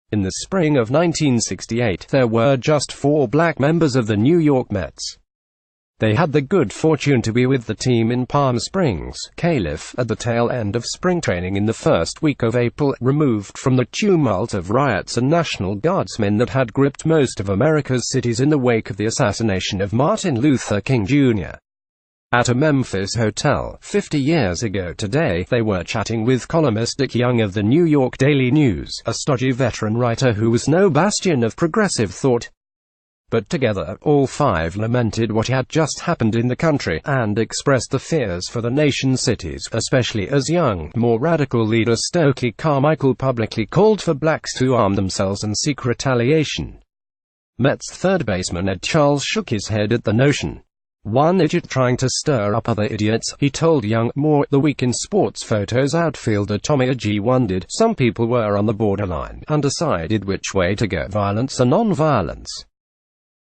In the spring of 1968, there were just 4 black members of the New York Mets. They had the good fortune to be with the team in Palm Springs, Calif, at the tail end of spring training in the first week of April, removed from the tumult of riots and National Guardsmen that had gripped most of America's cities in the wake of the assassination of Martin Luther King Jr. At a Memphis hotel, 50 years ago today, they were chatting with columnist Dick Young of the New York Daily News, a stodgy veteran writer who was no bastion of progressive thought. But together, all 5 lamented what had just happened in the country, and expressed the fears for the nation's cities, especially as young, more radical leader Stokely Carmichael publicly called for blacks to arm themselves and seek retaliation. Mets third baseman Ed Charles shook his head at the notion. "One idiot trying to stir up other idiots," he told Young. More, the Week in Sports photos outfielder Tommy G. wondered, "Some people were on the borderline, undecided which way to go, violence or non-violence.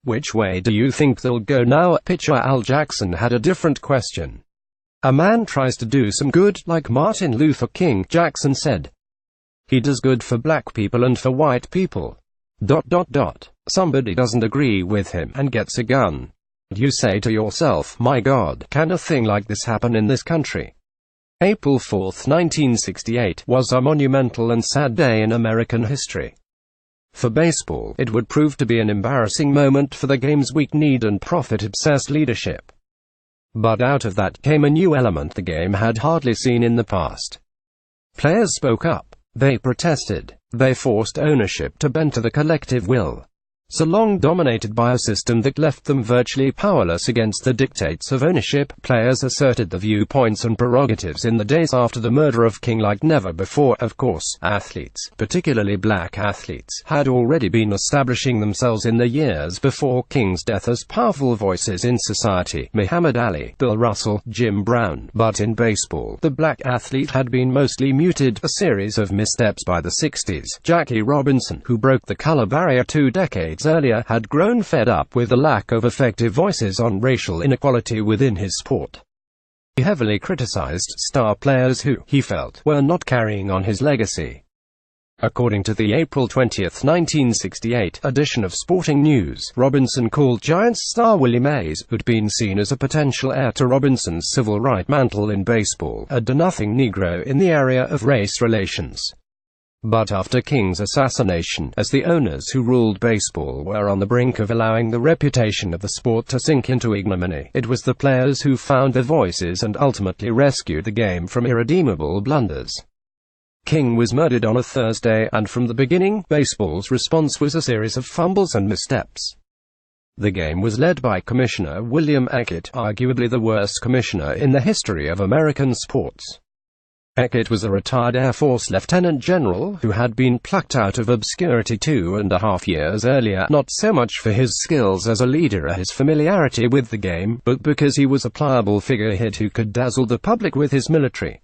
Which way do you think they'll go now?" Pitcher Al Jackson had a different question. "A man tries to do some good, like Martin Luther King," Jackson said. "He does good for black people and for white people. Somebody doesn't agree with him, and gets a gun. You say to yourself, my God, can a thing like this happen in this country?" April 4, 1968, was a monumental and sad day in American history. For baseball, it would prove to be an embarrassing moment for the game's weak-kneed and profit-obsessed leadership. But out of that came a new element the game had hardly seen in the past. Players spoke up. They protested. They forced ownership to bend to the collective will, so long dominated by a system that left them virtually powerless against the dictates of ownership. Players asserted the viewpoints and prerogatives in the days after the murder of King like never before. Of course, athletes, particularly black athletes, had already been establishing themselves in the years before King's death as powerful voices in society: Muhammad Ali, Bill Russell, Jim Brown. But in baseball, the black athlete had been mostly muted, a series of missteps by the 60s. Jackie Robinson, who broke the color barrier 2 decades earlier, had grown fed up with the lack of effective voices on racial inequality within his sport. He heavily criticized star players who, he felt, were not carrying on his legacy. According to the April 20, 1968, edition of Sporting News, Robinson called Giants star Willie Mays, who'd been seen as a potential heir to Robinson's civil rights mantle in baseball, a do-nothing Negro in the area of race relations. But after King's assassination, as the owners who ruled baseball were on the brink of allowing the reputation of the sport to sink into ignominy, it was the players who found their voices and ultimately rescued the game from irredeemable blunders. King was murdered on a Thursday, and from the beginning, baseball's response was a series of fumbles and missteps. The game was led by Commissioner William Eckert, arguably the worst commissioner in the history of American sports. Eckert was a retired Air Force lieutenant general who had been plucked out of obscurity 2.5 years earlier, not so much for his skills as a leader or his familiarity with the game, but because he was a pliable figurehead who could dazzle the public with his military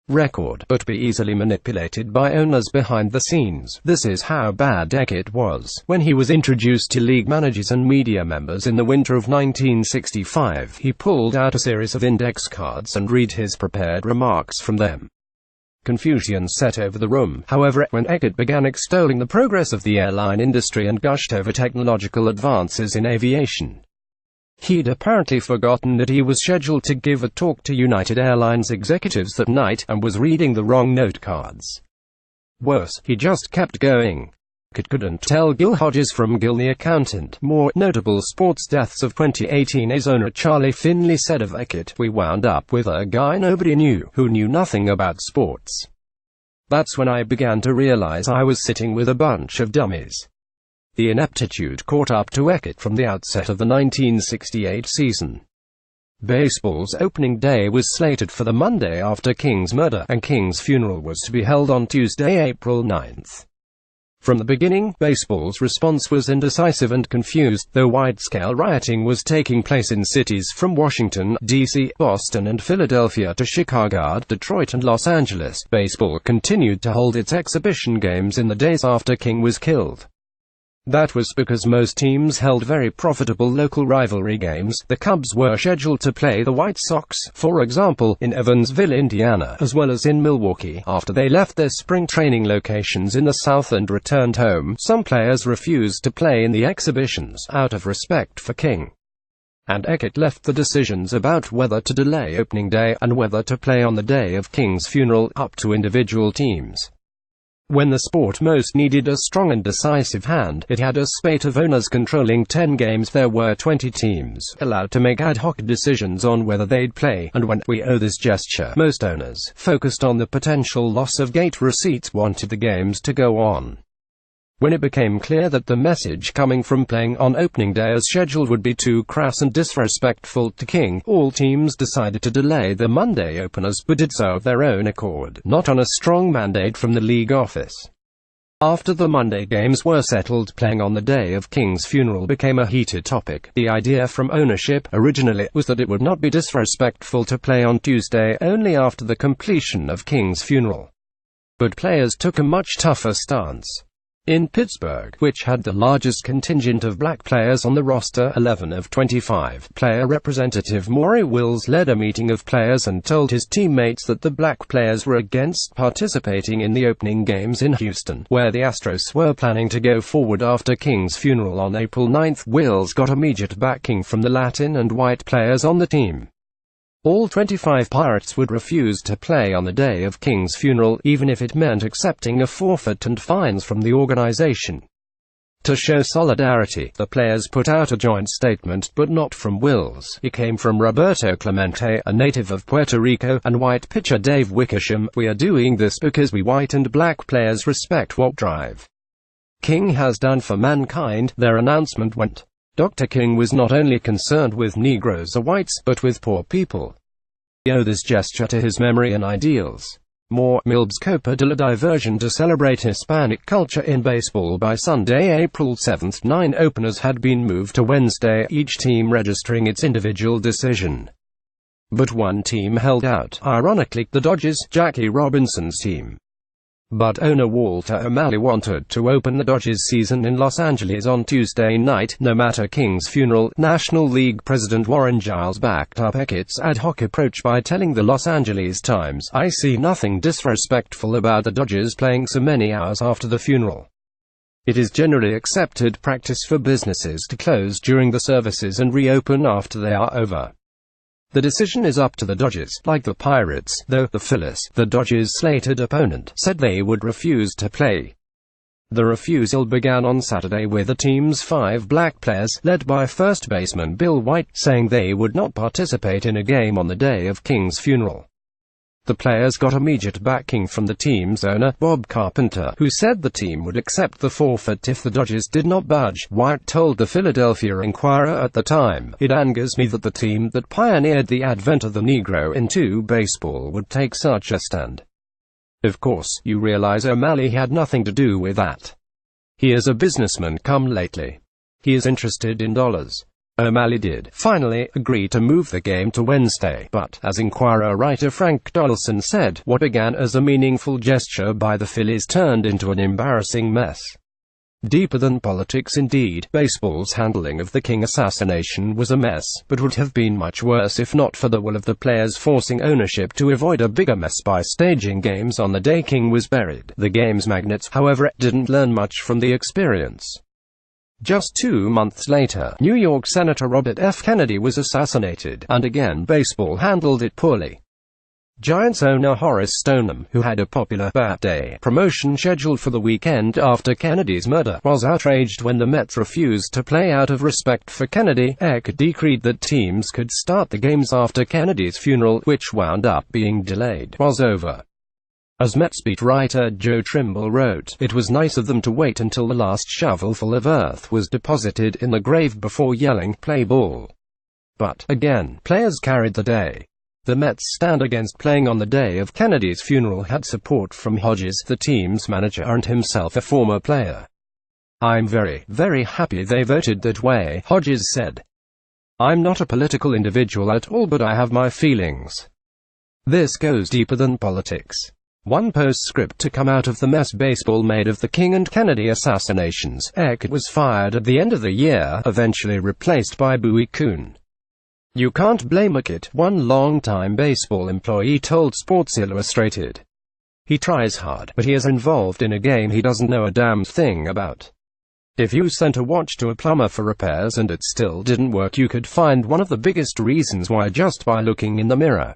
record, but be easily manipulated by owners behind the scenes. This is how bad Eckert was. When he was introduced to league managers and media members in the winter of 1965, he pulled out a series of index cards and read his prepared remarks from them. Confusion set over the room, however, when Eckert began extolling the progress of the airline industry and gushed over technological advances in aviation. He'd apparently forgotten that he was scheduled to give a talk to United Airlines executives that night, and was reading the wrong note cards. Worse, he just kept going. Couldn't tell Gil Hodges from Gil the accountant. More notable sports deaths of 2018. His owner Charlie Finley said of Eckert, "We wound up with a guy nobody knew, who knew nothing about sports. That's when I began to realize I was sitting with a bunch of dummies." The ineptitude caught up to Eckert from the outset of the 1968 season. Baseball's opening day was slated for the Monday after King's murder, and King's funeral was to be held on Tuesday, April 9. From the beginning, baseball's response was indecisive and confused. Though wide-scale rioting was taking place in cities from Washington, D.C., Boston and Philadelphia to Chicago, Detroit and Los Angeles, baseball continued to hold its exhibition games in the days after King was killed. That was because most teams held very profitable local rivalry games. The Cubs were scheduled to play the White Sox, for example, in Evansville, Indiana, as well as in Milwaukee, after they left their spring training locations in the South and returned home. Some players refused to play in the exhibitions, out of respect for King. And Eckert left the decisions about whether to delay opening day and whether to play on the day of King's funeral up to individual teams. When the sport most needed a strong and decisive hand, it had a spate of owners controlling 10 games. There were 20 teams, allowed to make ad hoc decisions on whether they'd play, and when we owe this gesture, most owners, focused on the potential loss of gate receipts, wanted the games to go on. When it became clear that the message coming from playing on opening day as scheduled would be too crass and disrespectful to King, all teams decided to delay the Monday openers, but did so of their own accord, not on a strong mandate from the league office. After the Monday games were settled, playing on the day of King's funeral became a heated topic. The idea from ownership, originally, was that it would not be disrespectful to play on Tuesday, only after the completion of King's funeral. But players took a much tougher stance. In Pittsburgh, which had the largest contingent of black players on the roster, 11 of 25, player representative Maury Wills led a meeting of players and told his teammates that the black players were against participating in the opening games in Houston, where the Astros were planning to go forward after King's funeral on April 9. Wills got immediate backing from the Latin and white players on the team. All 25 Pirates would refuse to play on the day of King's funeral, even if it meant accepting a forfeit and fines from the organization. To show solidarity, the players put out a joint statement, but not from Wills. It came from Roberto Clemente, a native of Puerto Rico, and white pitcher Dave Wickersham. "We are doing this because we white and black players respect what drive King has done for mankind," their announcement went. Dr. King was not only concerned with Negroes or whites, but with poor people. We owe this gesture to his memory and ideals. More, MLB's Copa de la Diversion to celebrate Hispanic culture in baseball. By Sunday, April 7, 9 openers had been moved to Wednesday, each team registering its individual decision. But one team held out, ironically, the Dodgers, Jackie Robinson's team. But owner Walter O'Malley wanted to open the Dodgers season in Los Angeles on Tuesday night, no matter King's funeral. National League President Warren Giles backed up Eckert's ad hoc approach by telling the Los Angeles Times, "I see nothing disrespectful about the Dodgers playing so many hours after the funeral. It is generally accepted practice for businesses to close during the services and reopen after they are over. The decision is up to the Dodgers, like the Pirates, though the Phillies, the Dodgers' slated opponent, said they would refuse to play." The refusal began on Saturday with the team's 5 black players, led by first baseman Bill White, saying they would not participate in a game on the day of King's funeral. The players got immediate backing from the team's owner, Bob Carpenter, who said the team would accept the forfeit if the Dodgers did not budge. White told the Philadelphia Inquirer at the time, "It angers me that the team that pioneered the advent of the Negro into baseball would take such a stand." Of course, you realize O'Malley had nothing to do with that. He is a businessman come lately. He is interested in dollars. O'Malley did, finally, agree to move the game to Wednesday, but, as Inquirer writer Frank Donaldson said, what began as a meaningful gesture by the Phillies turned into an embarrassing mess. Deeper than politics indeed, baseball's handling of the King assassination was a mess, but would have been much worse if not for the will of the players forcing ownership to avoid a bigger mess by staging games on the day King was buried. The game's magnates, however, didn't learn much from the experience. Just 2 months later, New York Senator Robert F. Kennedy was assassinated, and again baseball handled it poorly. Giants owner Horace Stoneham, who had a popular Bat Day promotion scheduled for the weekend after Kennedy's murder, was outraged when the Mets refused to play out of respect for Kennedy. Eckert decreed that teams could start the games after Kennedy's funeral, which wound up being delayed, was over. As Mets beat writer Joe Trimble wrote, "It was nice of them to wait until the last shovelful of earth was deposited in the grave before yelling, 'Play ball.'" But, again, players carried the day. The Mets' stand against playing on the day of Kennedy's funeral had support from Hodges, the team's manager and himself a former player. "I'm very, very happy they voted that way," Hodges said. "I'm not a political individual at all, but I have my feelings. This goes deeper than politics. One postscript to come out of the mess baseball made of the King and Kennedy assassinations. Eckert was fired at the end of the year, eventually replaced by Bowie Kuhn. "You can't blame Eckert," one longtime baseball employee told Sports Illustrated. "He tries hard, but he is involved in a game he doesn't know a damn thing about. If you sent a watch to a plumber for repairs and it still didn't work, you could find one of the biggest reasons why just by looking in the mirror."